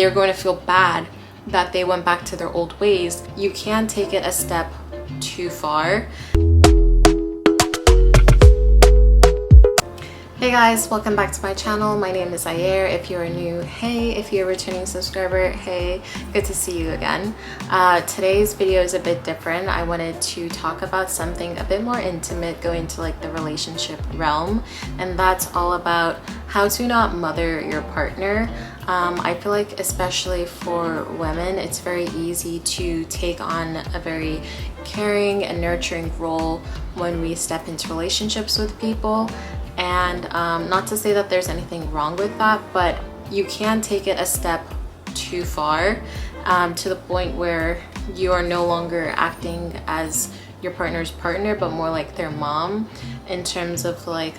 they're going to feel bad that they went back to their old ways. You can take it a step too far. Hey guys, welcome back to my channel. My name is Zaire. If you're new, hey. If you're a returning subscriber, hey, good to see you again. Today's video is a bit different. I wanted to talk about something a bit more intimate, going to like the relationship realm, and that's all about how to not mother your partner. I feel like especially for women, it's very easy to take on a very caring and nurturing role when we step into relationships with people. And not to say that there's anything wrong with that, but you can take it a step too far to the point where you are no longer acting as your partner's partner, but more like their mom in terms of like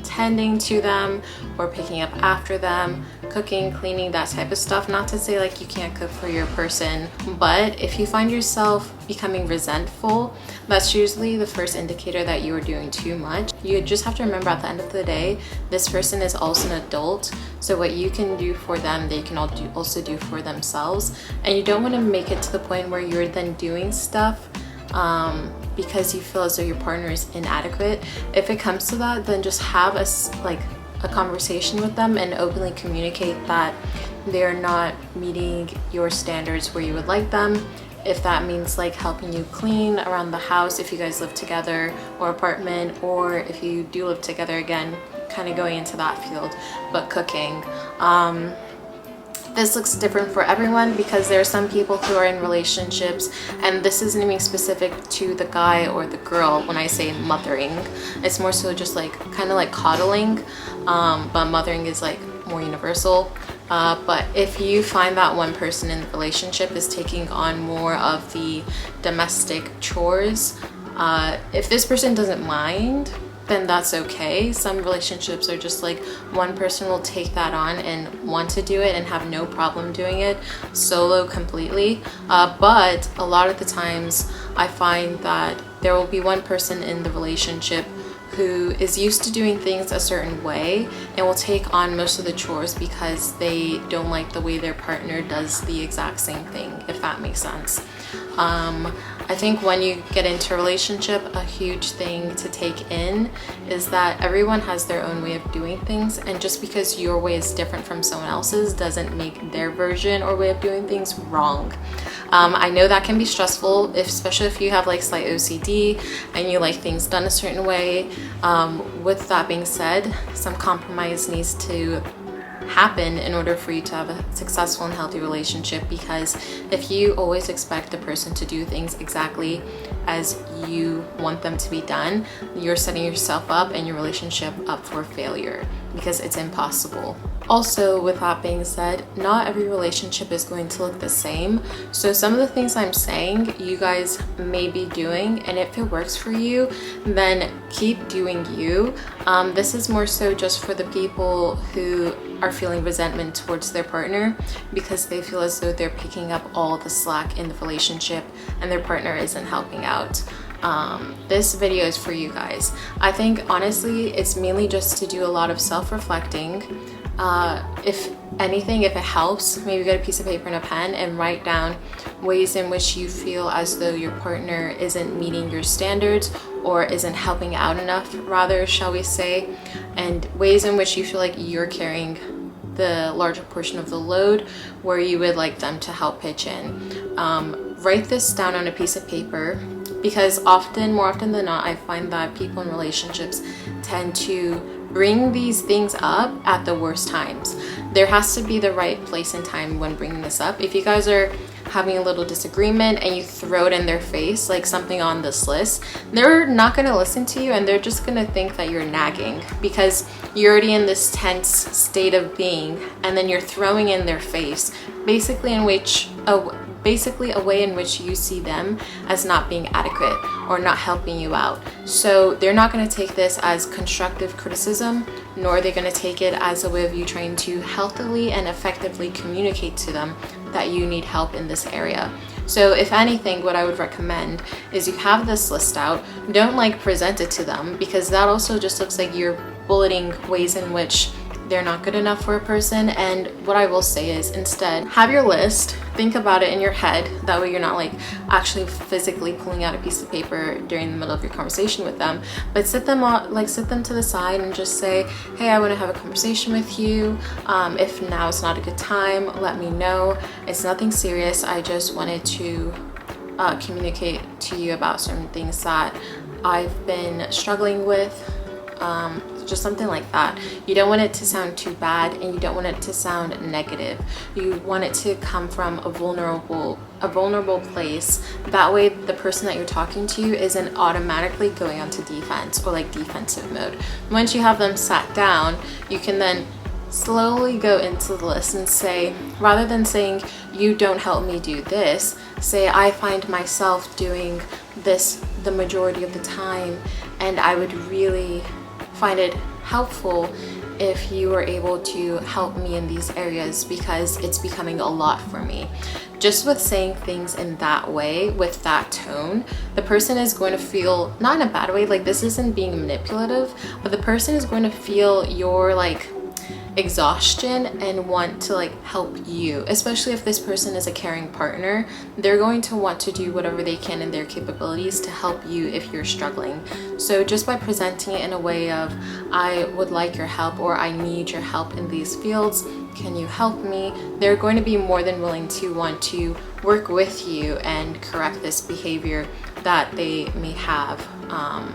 tending to them or picking up after them, cooking, cleaning, that type of stuff. Not to say like you can't cook for your person, but if you find yourself becoming resentful, that's usually the first indicator that you are doing too much. You just have to remember at the end of the day, this person is also an adult, so what you can do for them, they can also do for themselves. And you don't want to make it to the point where you're then doing stuff because you feel as though your partner is inadequate. If it comes to that, then just have a conversation with them and openly communicate that they're not meeting your standards where you would like them. If that means like helping you clean around the house if you guys live together or apartment, or if you do live together, again, kind of going into that field, but cooking. This looks different for everyone because there are some people who are in relationships, and this isn't even specific to the guy or the girl. When I say mothering, it's more so just like kind of like coddling, but mothering is like more universal. But if you find that one person in the relationship is taking on more of the domestic chores, if this person doesn't mind, then that's okay. Some relationships are just like one person will take that on and want to do it and have no problem doing it solo completely. But a lot of the times I find that there will be one person in the relationship who is used to doing things a certain way and will take on most of the chores because they don't like the way their partner does the exact same thing, if that makes sense. I think when you get into a relationship, a huge thing to take in is that everyone has their own way of doing things, and just because your way is different from someone else's doesn't make their version or way of doing things wrong. I know that can be stressful, especially if you have like slight OCD and you like things done a certain way. With that being said, some compromise needs to happen in order for you to have a successful and healthy relationship, because if you always expect the person to do things exactly as you want them to be done, you're setting yourself up and your relationship up for failure, because it's impossible. Also, with that being said, not every relationship is going to look the same. So some of the things I'm saying you guys may be doing, and if it works for you, then keep doing you. This is more so just for the people who are feeling resentment towards their partner because they feel as though they're picking up all the slack in the relationship and their partner isn't helping out. This video is for you guys. I think honestly it's mainly just to do a lot of self-reflecting. If anything, if it helps, maybe get a piece of paper and a pen and write down ways in which you feel as though your partner isn't meeting your standards or isn't helping out enough, rather, shall we say, and ways in which you feel like you're carrying the larger portion of the load where you would like them to help pitch in. Write this down on a piece of paper, because more often than not, I find that people in relationships tend to bring these things up at the worst times. There has to be the right place and time when bringing this up. If you guys are having a little disagreement and you throw it in their face, like something on this list, they're not going to listen to you, and they're just going to think that you're nagging because you're already in this tense state of being, and then you're throwing in their face basically a way in which you see them as not being adequate or not helping you out. So they're not going to take this as constructive criticism, nor are they going to take it as a way of you trying to healthily and effectively communicate to them that you need help in this area. So if anything, what I would recommend is you have this list out. Don't like present it to them, because that also just looks like you're bulleting ways in which they're not good enough for a person. And what I will say is, instead, have your list, think about it in your head. That way you're not like actually physically pulling out a piece of paper during the middle of your conversation with them, but sit them to the side and just say, hey, I want to have a conversation with you. If now is not a good time, let me know. It's nothing serious. I just wanted to communicate to you about certain things that I've been struggling with. Just something like that. You don't want it to sound too bad, and you don't want it to sound negative. You want it to come from a vulnerable place. That way the person that you're talking to isn't automatically going onto defense or like defensive mode. Once you have them sat down, you can then slowly go into the list and say, rather than saying you don't help me do this, say I find myself doing this the majority of the time, and I would really find it helpful if you were able to help me in these areas because it's becoming a lot for me. Just with saying things in that way, with that tone, the person is going to feel, not in a bad way, like this isn't being manipulative, but the person is going to feel your like exhaustion and want to like help you. Especially if this person is a caring partner, they're going to want to do whatever they can in their capabilities to help you if you're struggling. So just by presenting it in a way of, I would like your help, or I need your help in these fields, can you help me, they're going to be more than willing to want to work with you and correct this behavior that they may have.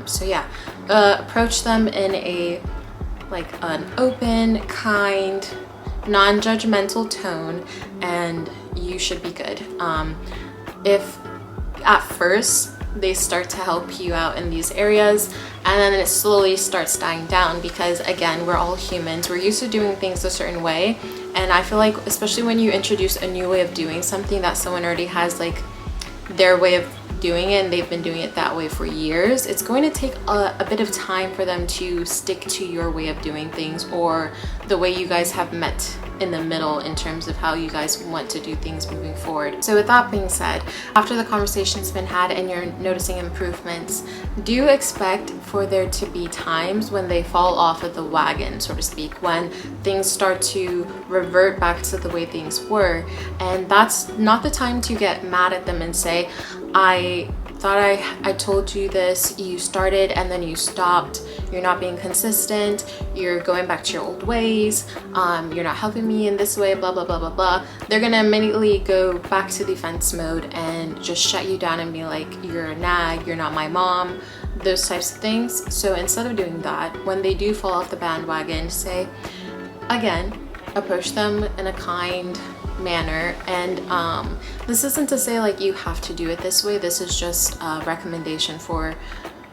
So yeah, approach them in an open, kind, non-judgmental tone, and you should be good. If at first they start to help you out in these areas, and then it slowly starts dying down, because again, we're all humans, we're used to doing things a certain way, and I feel like especially when you introduce a new way of doing something that someone already has like their way of doing it and they've been doing it that way for years, it's going to take a bit of time for them to stick to your way of doing things, or the way you guys have met in the middle in terms of how you guys want to do things moving forward. So with that being said, after the conversation's been had and you're noticing improvements, do expect for there to be times when they fall off of the wagon, so to speak, when things start to revert back to the way things were. And that's not the time to get mad at them and say, I thought I told you this, you started and then you stopped, you're not being consistent, you're going back to your old ways, you're not helping me in this way, blah blah blah blah blah. They're gonna immediately go back to defense mode and just shut you down and be like, you're a nag, you're not my mom, those types of things. So instead of doing that, when they do fall off the bandwagon, say, again, approach them in a kind manner. And this isn't to say like you have to do it this way, this is just a recommendation for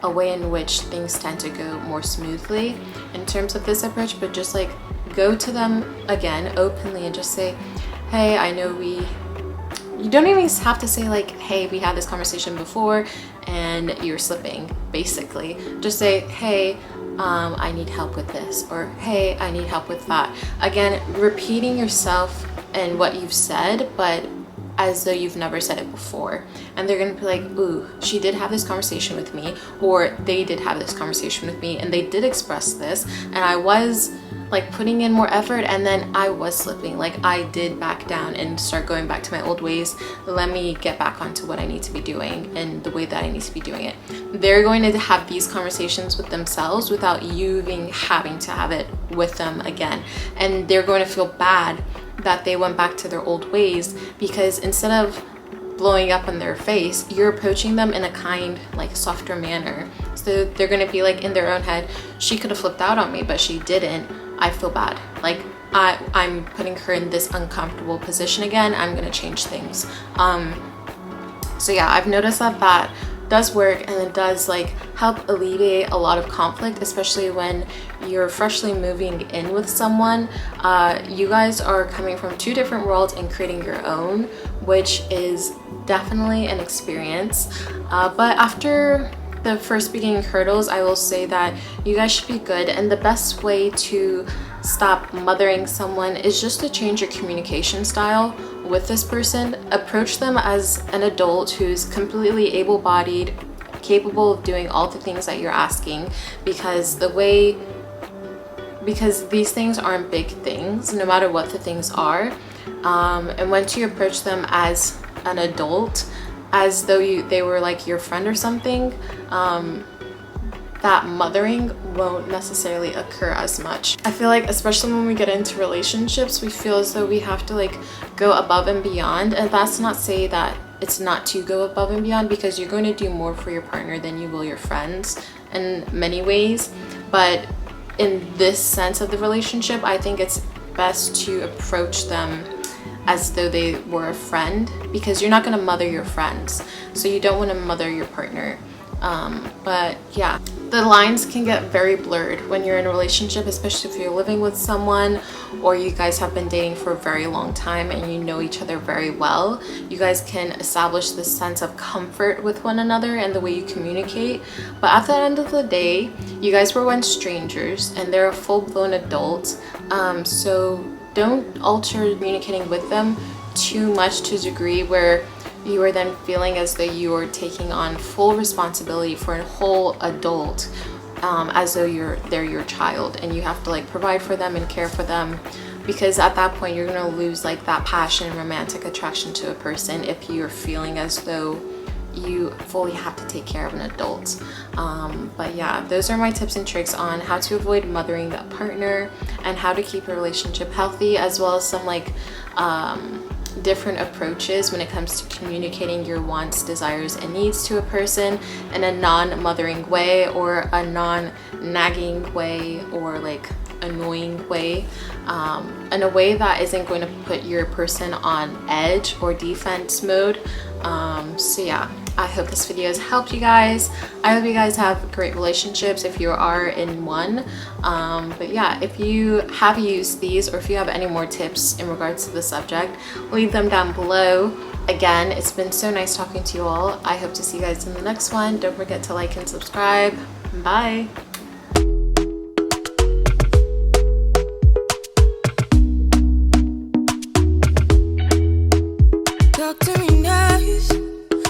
a way in which things tend to go more smoothly in terms of this approach. But just like go to them again openly and just say, hey, I know you don't even have to say like, hey, we had this conversation before and you're slipping. Basically just say, hey, I need help with this, or hey, I need help with that. Again, repeating yourself and what you've said, but as though you've never said it before. And they're gonna be like, ooh, she did have this conversation with me, or they did have this conversation with me and they did express this, and I was like putting in more effort and then I was slipping, like I did back down and start going back to my old ways. Let me get back onto what I need to be doing and the way that I need to be doing it. They're going to have these conversations with themselves without you even having to have it with them again. And they're going to feel bad that they went back to their old ways, because instead of blowing up in their face, you're approaching them in a kind, like softer manner. So they're gonna be like in their own head, she could have flipped out on me but she didn't, I feel bad, like I'm putting her in this uncomfortable position again, I'm gonna change things. So yeah, I've noticed that does work, and it does like help alleviate a lot of conflict, especially when you're freshly moving in with someone. You guys are coming from two different worlds and creating your own, which is definitely an experience. But after the first beginning hurdles, I will say that you guys should be good, and the best way to stop mothering someone is just to change your communication style with this person. Approach them as an adult who's completely able-bodied, capable of doing all the things that you're asking, because the way because these things aren't big things no matter what the things are. And once you approach them as an adult, as though they were like your friend or something, that mothering won't necessarily occur as much. I feel like especially when we get into relationships, we feel as though we have to like go above and beyond, and that's not say that it's not to go above and beyond, because you're going to do more for your partner than you will your friends in many ways. But in this sense of the relationship, I think it's best to approach them as though they were a friend, because you're not going to mother your friends, so you don't want to mother your partner. But yeah, the lines can get very blurred when you're in a relationship, especially if you're living with someone or you guys have been dating for a very long time and you know each other very well. You guys can establish this sense of comfort with one another and the way you communicate. But at the end of the day, you guys were once strangers and they're a full-blown adult. So don't alter communicating with them too much to a degree where you are then feeling as though you are taking on full responsibility for a whole adult, as though they're your child and you have to like provide for them and care for them, because at that point you're gonna lose like that passion and romantic attraction to a person if you're feeling as though you fully have to take care of an adult. But yeah, those are my tips and tricks on how to avoid mothering a partner and how to keep a relationship healthy, as well as some like different approaches when it comes to communicating your wants, desires, and needs to a person in a non-mothering way or a non-nagging way or like annoying way, in a way that isn't going to put your person on edge or defense mode. So yeah, I hope this video has helped you guys. I hope you guys have great relationships if you are in one. But yeah, if you have used these or if you have any more tips in regards to the subject, leave them down below. Again, it's been so nice talking to you all. I hope to see you guys in the next one. Don't forget to like and subscribe. Bye.